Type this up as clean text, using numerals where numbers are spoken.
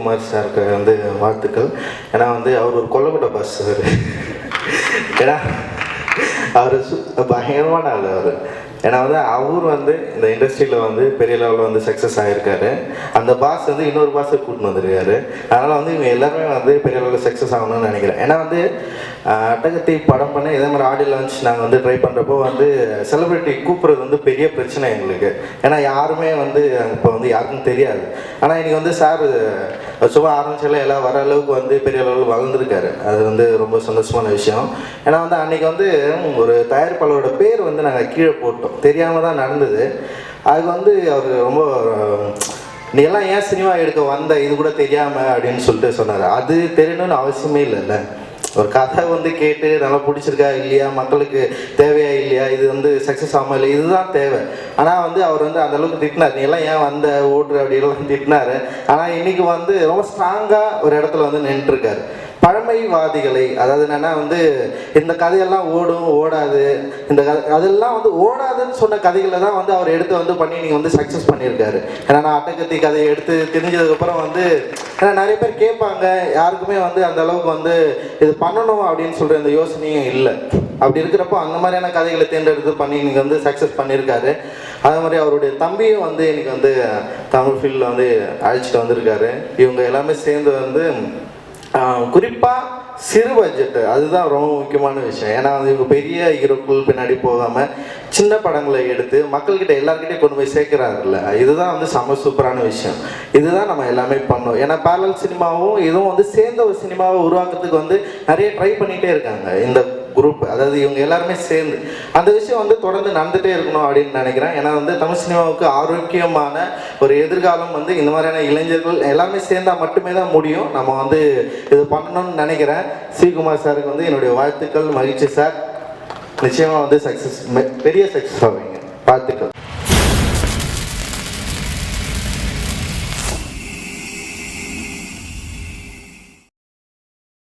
ஸ்ரீகுமார் சாருக்கு வந்து வாழ்த்துக்கள். ஏன்னா வந்து அவர் ஒரு கொல்லக்கூட பாஸ் சார். ஏன்னா அவர் பயங்கரமான ஆள் அவர். ஏன்னா வந்து அவர் வந்து இந்த இண்டஸ்ட்ரியில் வந்து பெரிய லெவலில் வந்து சக்ஸஸ் ஆகியிருக்காரு. அந்த பாஸ் வந்து இன்னொரு பாஸை கூட்டின்னு வந்துருக்காரு. அதனால் வந்து இவங்க எல்லாருமே வந்து பெரிய லெவலில் சக்ஸஸ் ஆகணும்னு நினைக்கிறேன். ஏன்னா வந்து அட்டகத்தி படம் பண்ண இதே மாதிரி ஆடியோ லான்ச் நாங்கள் வந்து ட்ரை பண்ணுறப்போ வந்து செலிப்ரிட்டி கூப்பிட்றது வந்து பெரிய பிரச்சனை எங்களுக்கு. ஏன்னா யாருமே வந்து இப்போ வந்து யாருக்கும் தெரியாது. ஆனால் இன்றைக்கி வந்து சார் சும்மா ஆரம்பிச்சாலே எல்லாம் வர அளவுக்கு வந்து பெரிய லெவலில் வளர்ந்துருக்காரு. அது வந்து ரொம்ப சந்தோஷமான விஷயம். ஏன்னா வந்து அன்றைக்கி வந்து ஒரு தயாரிப்பாளரோட பேர் வந்து நாங்கள் கீழே போட்டோம், தெரியாமல் தான் நடந்தது. அதுக்கு வந்து அவர் ரொம்ப நீ எல்லாம் ஏன் சினிமா எடுக்க வந்த இது கூட தெரியாமல் அப்படின்னு சொல்லிட்டு சொன்னார். அது தெரியணும்னு அவசியமே இல்லைல்ல. ஒரு கதை வந்து கேட்டு நல்லா பிடிச்சிருக்கா இல்லையா, மக்களுக்கு தேவையா இல்லையா, இது வந்து சக்ஸஸ் ஆகாமல் இல்லை, இதுதான் தேவை. ஆனால் வந்து அவர் வந்து அந்தளவுக்கு திட்டினார், நீ எல்லாம் ஏன் வந்த ஓடுற அப்படின்லாம் திட்டினார். ஆனால் இன்றைக்கி வந்து ரொம்ப ஸ்ட்ராங்காக ஒரு இடத்துல வந்து நின்றுருக்காரு. பழமைவாதிகளை, அதாவது என்னென்னா வந்து இந்த கதையெல்லாம் ஓடும் ஓடாது, இந்த அதெல்லாம் வந்து ஓடாதுன்னு சொன்ன கதைகளை தான் வந்து அவர் எடுத்து வந்து பண்ணி நீங்கள் வந்து சக்ஸஸ் பண்ணியிருக்காரு. ஏன்னா நான் அட்டகத்தி கதையை எடுத்து தெரிஞ்சதுக்கப்புறம் வந்து ஏன்னா நிறைய பேர் கேட்பாங்க, யாருக்குமே வந்து அந்த அளவுக்கு வந்து இது பண்ணணும் அப்படின்னு சொல்கிற இந்த யோசனையும் இல்லை. அப்படி இருக்கிறப்போ அந்த மாதிரியான கதைகளை தேர்ந்தெடுத்து பண்ணி நீங்கள் வந்து சக்ஸஸ் பண்ணியிருக்காரு. அதே மாதிரி அவருடைய தம்பியும் வந்து இன்னைக்கு வந்து தமிழ் ஃபீல்டில் வந்து அழைச்சிட்டு வந்திருக்காரு. இவங்க எல்லாமே சேர்ந்து வந்து குறிப்பாக சிறு பட்ஜெட்டு, அதுதான் ரொம்ப முக்கியமான விஷயம். ஏன்னா வந்து இவங்க பெரிய ஹீரோக்கள் பின்னாடி போகாமல் சின்ன படங்களை எடுத்து மக்கள்கிட்ட எல்லாருக்கிட்டையும் கொண்டு போய் சேர்க்குறாருல்ல, இதுதான் வந்து செம்ம சூப்பரான விஷயம். இதுதான் நம்ம எல்லாமே பண்ணோம். ஏன்னா பேரலல் சினிமாவும் இதுவும் வந்து சேர்ந்த ஒரு சினிமாவை உருவாக்குறதுக்கு வந்து நிறைய ட்ரை பண்ணிகிட்டே இருக்காங்க இந்த குரூப். அதாவது இவங்க எல்லாருமே சேர்ந்து அந்த விஷயம் வந்து தொடர்ந்து நடந்துகிட்டே இருக்கணும் அப்படின்னு நினைக்கிறேன். ஏன்னா வந்து தமிழ் சினிமாவுக்கு ஆரோக்கியமான ஒரு எதிர்காலம் வந்து இந்த மாதிரியான இளைஞர்கள் எல்லாமே சேர்ந்தால் மட்டுமே தான் முடியும். நம்ம வந்து இது பண்ணணும்னு நினைக்கிறேன். ஸ்ரீகுமார் சாருக்கு வந்து என்னுடைய வாழ்த்துக்கள். மகிழ்ச்சி சார், நிச்சயமாக வந்து சக்ஸஸ், பெரிய சக்ஸஸ் ஆவீங்க. வாழ்த்துக்கள்.